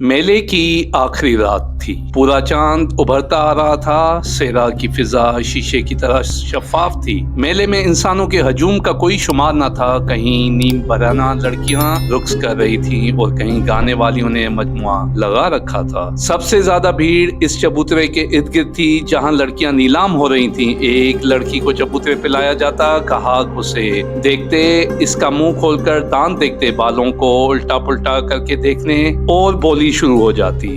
मेले की आखिरी रात थी। पूरा चांद उभरता आ रहा था। सेहरा की फिजा शीशे की तरह शफाफ थी। मेले में इंसानों के हजूम का कोई शुमार न था। कहीं नीम बराना लड़कियां रुक्स कर रही थीं और कहीं गाने वालियों ने मजमुआ लगा रखा था। सबसे ज्यादा भीड़ इस चबूतरे के इर्द गिर्द थी जहां लड़कियां नीलाम हो रही थीं। एक लड़की को चबूतरे पे लाया जाता, कहा उसे देखते, इसका मुंह खोलकर दांत देखते, बालों को उल्टा पुल्टा करके देखने और बोली शुरू हो जाती।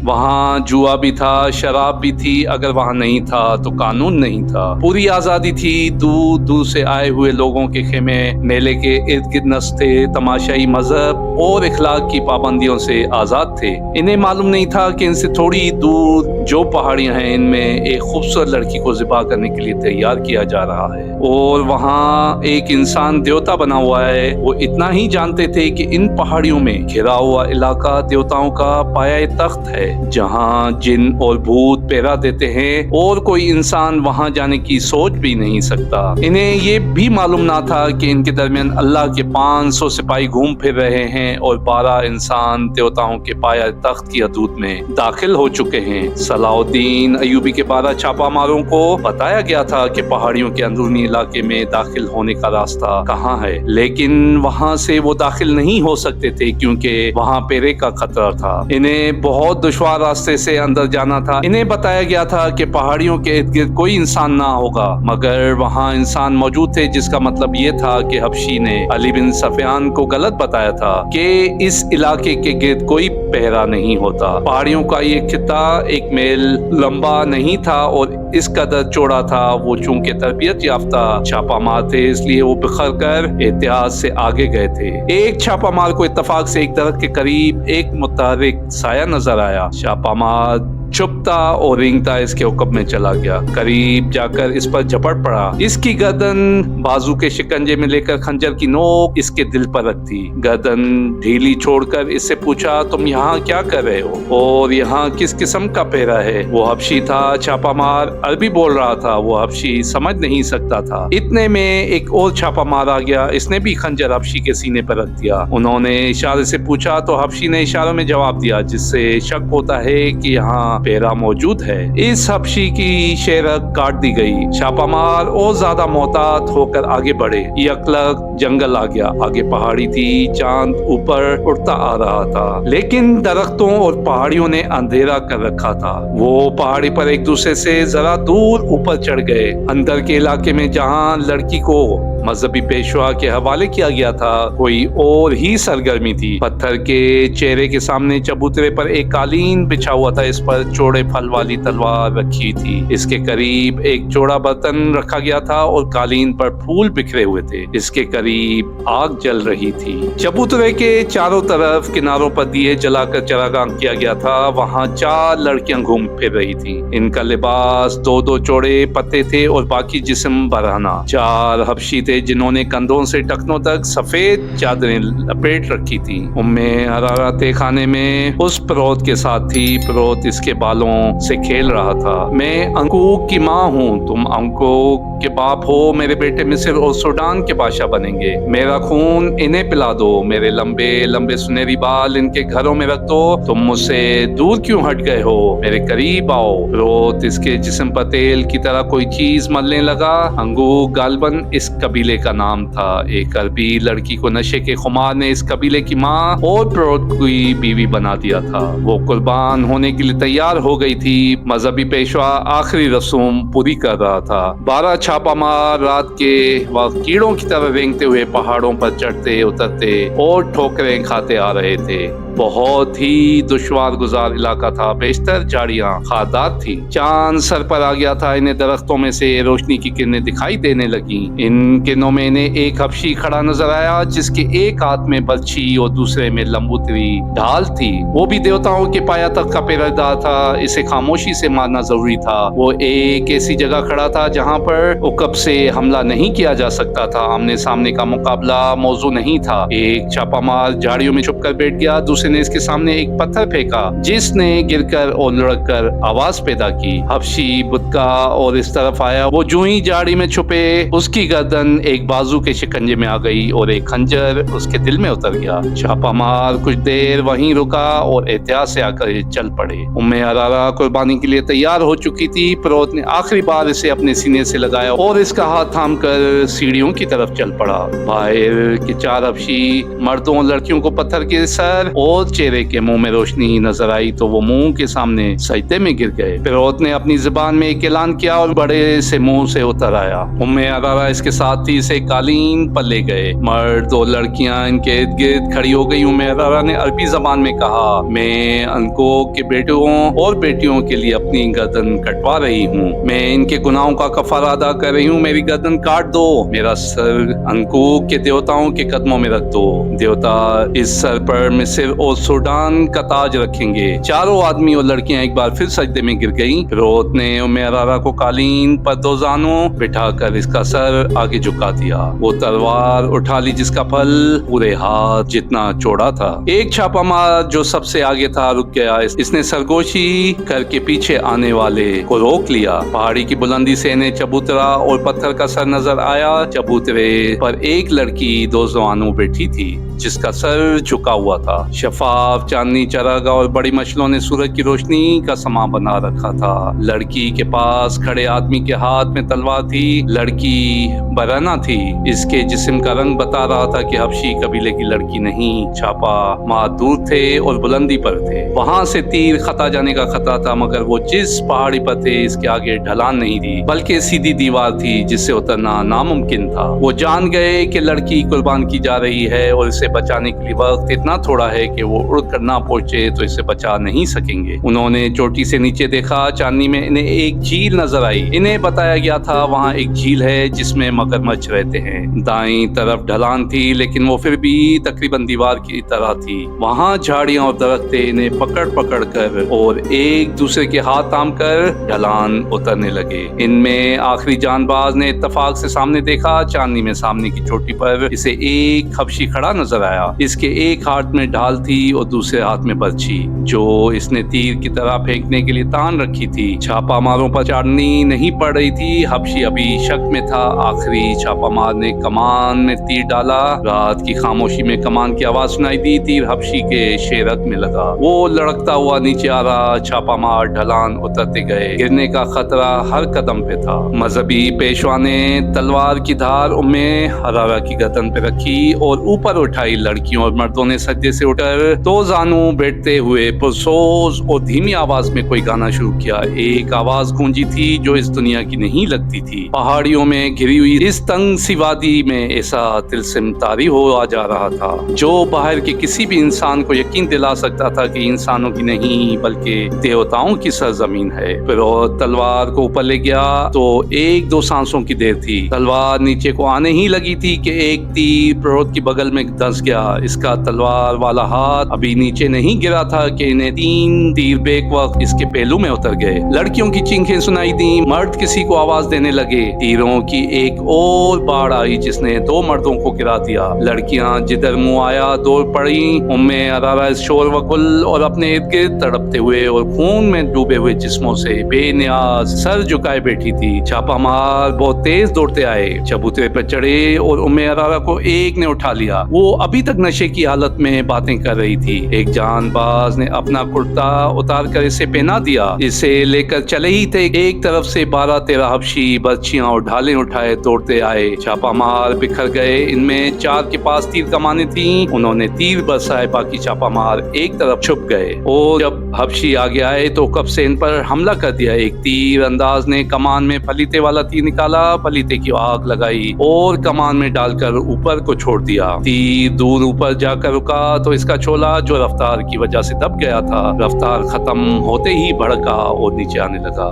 वहाँ जुआ भी था, शराब भी थी। अगर वहाँ नहीं था तो कानून नहीं था। पूरी आजादी थी। दूर दूर से आए हुए लोगों के खेमे मेले के इर्द गिर्द नस्ल थे। तमाशाई मजहब और इखलाक की पाबंदियों से आजाद थे। इन्हें मालूम नहीं था कि इनसे थोड़ी दूर जो पहाड़ियां हैं, इनमें एक खूबसूरत लड़की को ज़िबा करने के लिए तैयार किया जा रहा है और वहाँ एक इंसान देवता बना हुआ है। वो इतना ही जानते थे कि इन पहाड़ियों में घिरा हुआ इलाका देवताओं का पाया तख्त है, जहाँ जिन और भूत पहरा देते हैं और कोई इंसान वहाँ जाने की सोच भी नहीं सकता। इन्हें ये भी मालूम ना था कि इनके दरमियान अल्लाह के 500 सिपाही घूम फिर रहे हैं और 12 इंसान देवताओं के पाया तख्त की हदूद में दाखिल हो चुके हैं। सलाउद्दीन अयूबी के 12 छापामारों को बताया गया था कि पहाड़ियों के अंदरूनी इलाके में दाखिल होने का रास्ता कहाँ है, लेकिन वहाँ से वो दाखिल नहीं हो सकते थे क्योंकि वहाँ पेरे का खतरा था। इन्हें बहुत दुश्वार रास्ते से अंदर जाना था। इन्हें बताया गया था कि पहाड़ियों के इर्द गिर्द कोई इंसान ना होगा, मगर वहाँ इंसान मौजूद थे, जिसका मतलब ये था कि हबशी ने अली बिन सफियान को गलत बताया था कि इस इलाके के गिर्द कोई पहरा नहीं होता। पहाड़ियों का ये खिता एक मील लंबा नहीं था और इस कदर चौड़ा था। वो चूंकि तरबियत याफ्ता छापामार थे, इसलिए वो बिखर कर एहतियात से आगे गए थे। एक छापामार को इत्तफाक से एक दरख्त के करीब एक मुतहर्रिक साया नजर आया। छापामार चुपता और रेंगता इसके हुक्म में चला गया। करीब जाकर इस पर झपट पड़ा। इसकी गर्दन बाजू के शिकंजे में लेकर खंजर की नोक इसके दिल पर रख दी। गर्दन ढीली छोड़कर इससे पूछा, तुम यहाँ क्या कर रहे हो और यहाँ किस किस्म का पहरा है? वो हबशी था। छापामार अरबी बोल रहा था। वो हबशी समझ नहीं सकता था। इतने में एक और छापामार आ गया। इसने भी खंजर हबशी के सीने पर रख दिया। उन्होंने इशारे से पूछा तो हबशी ने इशारों में जवाब दिया, जिससे शक होता है कि यहाँ पहरा मौजूद है। इस हबशी की शेरक काट दी गई। छापामार और ज्यादा मोहतात होकर आगे बढ़े। यकलक जंगल आ गया। आगे पहाड़ी थी। चांद ऊपर उड़ता आ रहा था, लेकिन दरख्तों और पहाड़ियों ने अंधेरा कर रखा था। वो पहाड़ी पर एक दूसरे से जरा दूर ऊपर चढ़ गए। अंदर के इलाके में जहाँ लड़की को मजहबी पेशवा के हवाले किया गया था, कोई और ही सरगर्मी थी। पत्थर के चेहरे के सामने चबूतरे पर एक कालीन बिछा हुआ था। इस पर चौड़े फल वाली तलवार रखी थी। इसके करीब एक चौड़ा बर्तन रखा गया था और कालीन पर फूल बिखरे हुए थे। इसके करीब आग जल रही थी। चबूतरे के चारों तरफ किनारों पर दिए जलाकर चरागाह किया गया था। वहाँ 4 लड़कियां घूम फिर रही थी। इनका लिबास 2-2 चौड़े पत्ते थे और बाकी जिस्म बरहना। 4 हबशी थे जिन्होंने कंधों से टखनों तक सफेद चादरें लपेट रखी थी। उम्मे हरारत खाने में उस प्रोत के साथ थी। प्रोत इसके बालों से खेल रहा था। मैं अंकूक की माँ हूँ, तुम अंकूक के बाप हो। मेरे बेटे मिस्र और सूडान के बादशाह बनेंगे। मेरा खून इन्हें पिला दो। मेरे लंबे लंबे सुनहरी बाल इनके घरों में रख दो। तुम मुझसे दूर क्यों हट गए हो? मेरे करीब आओ। प्रोत इसके जिस्म पर तेल की तरह कोई चीज मलने लगा। अंकूक गालबन इस कबीले का नाम था। एक अरबी लड़की को नशे के खुमार ने इस कबीले की माँ और प्रोत की बीवी बना दिया था। वो कुर्बान होने के लिए तैयार हो गई थी। मजहबी पेशवा आखिरी रसूम पूरी कर रहा था। 12 छापामार रात के वक्त कीड़ों की तरह रेंगते हुए पहाड़ों पर चढ़ते उतरते और ठोकरें खाते आ रहे थे। बहुत ही दुश्वार गुजार इलाका था। बेशतर झाड़ियां खादार थी। चांद सर पर आ गया था। इन्हें दरख्तों में से रोशनी की किरणें दिखाई देने लगी। इन किरणों में इन्हें एक हबशी खड़ा नजर आया, जिसके एक हाथ में बर्छी और दूसरे में लंबूतरी ढाल थी। वो भी देवताओं के पाया तख्त का पहरेदार था। इसे खामोशी से मारना जरूरी था। वो एक ऐसी जगह खड़ा था जहाँ पर उकब से हमला नहीं किया जा सकता था। आमने सामने का मुकाबला मौजू नहीं था। एक छापामार झाड़ियों में छुपकर बैठ गया। दूसरे दूसरे ने इसके सामने एक पत्थर फेंका जिसने गिरकर और लुढ़ककर आवाज पैदा की। हबशी बुदका और इस तरफ आया। वो जो ही झाड़ी में छुपे उसकी गर्दन एक बाजू के शिकंजे में आ गई और एक खंजर उसके दिल में उतर गया। छापामार कुछ देर वहीं रुका और एहतियात से आकर चल पड़े। उम्मे अरारा कुर्बानी के लिए तैयार हो चुकी थी। फिरोज ने आखिरी बार इसे अपने सीने से लगाया और इसका हाथ थामकर सीढ़ियों की तरफ चल पड़ा। बाहर के चार हबशी मर्दों और लड़कियों को पत्थर के सर और चेहरे के मुंह में रोशनी नजर आई तो वो मुंह के सामने सजदे में गिर गए। फिरोज ने अपनी जुबान में एक ऐलान किया और बड़े से मुंह से उतर आया। उम्मे अरारा इसके साथ ही इसे कालीन पर ले गए। मर्द और लड़कियां इनके इर्द गिर्द खड़ी हो गई। उम्मे अरारा ने अरबी जबान में कहा, मैं अनको के बेटों और बेटियों के लिए अपनी गर्दन कटवा रही हूँ। मैं इनके गुनाहों का कफारा अदा कर रही हूँ। मेरी गर्दन काट दो। मेरा सर अनको के देवताओं के कदमों में रख दो। देवता इस सर पर मिस्र और सूडान का ताज रखेंगे। चारों आदमी और लड़कियां एक बार फिर सजदे में गिर गईं। फिरोज ने उम्मे अरारा को कालीन पर दो जानों बिठाकर इसका सर आगे झुका दिया। वो तलवार उठा ली जिसका फल पूरे हाथ जितना चौड़ा था। एक छापामार जो सबसे आगे था रुक गया। इसने सरगोशी करके पीछे आने वाले को रोक लिया। पहाड़ी की बुलंदी से इन्हें चबूतरा और पत्थर का सर नजर आया। चबूतरे पर एक लड़की दो जवानों बैठी थी जिसका सर झुका हुआ था। शफाफ चांदनी चरागा और बड़ी मशलों ने सूरज की रोशनी का समा बना रखा था। लड़की के पास खड़े आदमी के हाथ में तलवार थी। लड़की बरना थी। इसके जिस्म का रंग बता रहा था कि हबशी कबीले की लड़की नहीं। छापा मार दूर थे और बुलंदी पर थे। वहां से तीर खता जाने का खतरा था मगर वो जिस पहाड़ी पर थे इसके आगे ढलान नहीं थी बल्कि सीधी दीवार थी जिससे उतरना नामुमकिन था। वो जान गए कि लड़की कुर्बान की जा रही है और इसे बचाने के लिए वक्त इतना थोड़ा है कि वो उड़ कर ना पहुंचे तो इसे बचा नहीं सकेंगे। उन्होंने चोटी से नीचे देखा। चांदनी में इन्हें एक झील नजर आई। इन्हें बताया गया था वहाँ एक झील है जिसमें मगरमच्छ रहते हैं। दाईं तरफ ढलान थी लेकिन वो फिर भी तकरीबन दीवार की तरह थी। वहाँ झाड़ियां और दरख्त इन्हें पकड़ पकड़ कर और एक दूसरे के हाथ थाम कर ढलान उतरने लगे। इनमें आखिरी जानबाज ने इत्तफाक से सामने देखा। चांदनी में सामने की चोटी पर इसे एक हबशी खड़ा नजर आया। इसके एक हाथ में ढाल थी और दूसरे हाथ में बर्छी जो इसने तीर की तरह फेंकने के लिए तान रखी थी। छापामारों पर चांदनी नहीं पड़ रही थी। हबशी अभी शक में था। आखिरी छापामार ने कमान में तीर डाला। रात की खामोशी में कमान की आवाज सुनाई दी। तीर हबशी के शेरक में लगा। वो लड़कता हुआ नीचे आ रहा। छापामार ढलान उतरते गए। गिरने का खतरा हर कदम पे था। मजहबी पेशवा ने तलवार की धार उम्मे अरारा की गर्दन पे रखी और ऊपर उठाई। लड़कियों और मर्दों ने सज्जे से उठकर दो जानू बैठते हुए पुरसोज और धीमी आवाज में कोई गाना शुरू किया। एक आवाज गूंजी थी जो इस दुनिया की नहीं लगती थी। पहाड़ियों में घिरी हुई इस तंग सी वादी में ऐसा तिलस्म तारी हो आ जा रहा था जो बाहर के किसी भी इंसान को यकीन दिला सकता था कि इंसानों की नहीं बल्कि देवताओं की सरजमीन है। फिर वो तलवार को ऊपर ले गया तो एक दो सांसों की देर थी। तलवार नीचे को आने ही लगी थी कि एक तीर फिरोज की बगल में धंस गया। इसका तलवार वाला हाथ अभी नीचे नहीं गिरा था कि इन्हें तीन तीर बेक वक्त इसके पहलू में उतर गए। लड़कियों की चीखें सुनाई दी। मर्द किसी को आवाज देने लगे। तीरों की एक और बाढ़ आई जिसने दो मर्दों को गिरा दिया। लड़कियां जिधर मुंह आया दौड़ पड़ी। उम्मे अरारा इस शोर वकुल और अपने इर्द गिर्द तड़पते हुए और खून में डूबे हुए जिस्मों से बेनियाज सर झुकाए बैठी थी। छापामार बहुत तेज दौड़ते आए। चबूतरे पर चढ़े और उम्मे अरारा को एक ने उठा लिया। वो अभी तक नशे की हालत में बातें कर रही थी। एक जानबाज ने अपना कुर्ता उतार कर इसे पहना दिया। इसे लेकर चले ही थे। एक तरफ से 12-13 हबशी बर्छियां और ढालें उठाए दौड़ते आए। छापामार बिखर गए। इनमें 4 के पास तीर कमाने थी। उन्होंने तीर बरसाए। बाकी छापामार एक तरफ छुप गए और जब हबशी आगे आए तो कब से इन पर हमला कर दिया। एक तीर अंदाज ने कमान में फलीते वाला तीर निकाला। फलीते की आग लगाई और कमान में डालकर ऊपर को छोड़ दिया। तीर दूर ऊपर जाकर रुका तो इसका छोला जो रफ्तार की वजह से दब गया था रफ्तार खत्म होते ही भड़का और नीचे आने लगा।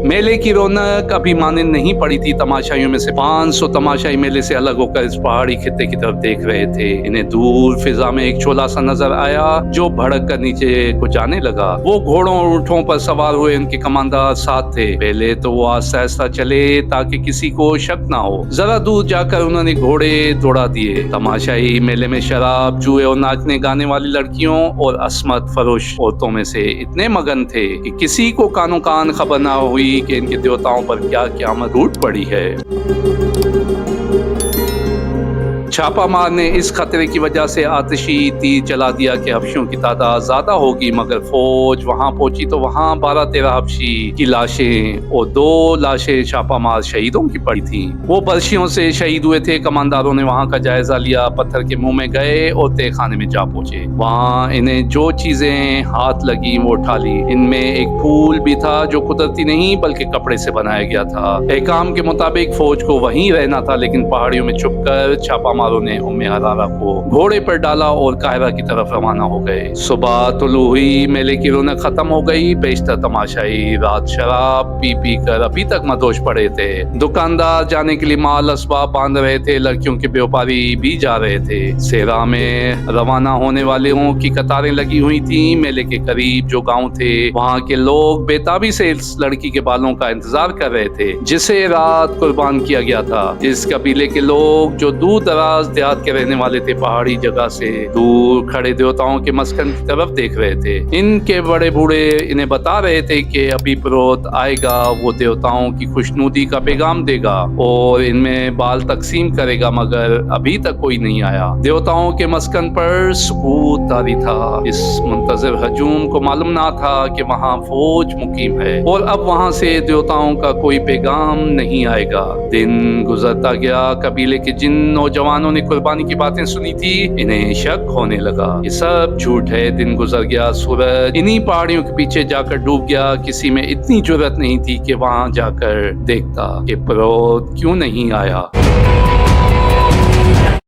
मेले की रौनक अभी माने नहीं पड़ी थी तमाशाइयों में से 500 तमाशाई मेले से अलग होकर इस पहाड़ी खित्ते की तरफ देख रहे थे। इन्हें दूर फिजा में एक चोला सा नजर आया जो भड़क कर नीचे को जाने लगा। वो घोड़ों और ऊंटों पर सवार हुए उनके कमांडर साथ थे। पहले तो वो आहिस्ता आहिस्ता चले ताकि किसी को शक ना हो। जरा दूर जाकर उन्होंने घोड़े दौड़ा दिए। तमाशाई मेले में शराब, जुए और नाचने गाने वाली लड़कियों और अस्मत फरोश औरतों में से इतने मगन थे कि किसी को कानो कान खबर ना हुई कि इनके देवताओं पर क्या क़यामत टूट पड़ी है। छापामार ने इस खतरे की वजह से आतिशी तीर चला दिया कि हबशियों की तादाद ज्यादा होगी, मगर फौज वहां पहुंची तो वहां 12-13 हबशी की लाशें और 2 लाशें छापामार शहीदों की पड़ी थी। वो बर्शियों से शहीद हुए थे। कमांडरों ने वहां का जायजा लिया, पत्थर के मुंह में गए और तहखाने में जा पहुंचे। वहां इन्हें जो चीजें हाथ लगी वो उठा ली। इनमें एक फूल भी था जो कुदरती नहीं बल्कि कपड़े से बनाया गया था। एहकाम के मुताबिक फौज को वहीं रहना था, लेकिन पहाड़ियों में छुपकर छापा ने उम्मे हरारा को घोड़े पर डाला और कायरा की तरफ रवाना हो गए। सुबह तुलू हुई, मेले की रौनक खत्म हो गई। बेशतर तमाशाई रात शराब पी पी कर अभी तक मदोश पड़े थे। दुकानदार जाने के लिए माल असबाब बांध रहे थे। लड़कियों के व्यापारी भी जा रहे थे। सेरा में रवाना होने वालों की कतारें लगी हुई थी। मेले के करीब जो गांव थे वहां के लोग बेताबी से इस लड़की के बालों का इंतजार कर रहे थे जिसे रात कुर्बान किया गया था। इस कबीले के लोग जो दूर दराज देहात के रहने वाले थे, पहाड़ी जगह से दूर खड़े देवताओं के मस्कन की तरफ देख रहे थे। इनके बड़े बूढ़े इन्हें बता रहे थे कि अभी पुरोहित आएगा, वो देवताओं की खुशनुदी का पैगाम देगा और इनमें बाल तकसीम करेगा, मगर अभी तक कोई नहीं आया। देवताओं के मस्कन पर सुकूत तारी था। इस मुंतजिर हजूम को मालूम ना था कि वहाँ फौज मुकीम है और अब वहाँ से देवताओं का कोई पैगाम नहीं आएगा। दिन गुजरता गया। कबीले के जिन नौजवानों ने कुर्बानी की बातें सुनी थी, इन्हें शक होने लगा। ये सब झूठ है। दिन गुजर गया। सूरज इन्हीं पहाड़ियों के पीछे जाकर डूब गया। किसी में इतनी जुर्रत नहीं थी कि वहां जाकर देखता कि पुरोहित क्यों नहीं आया।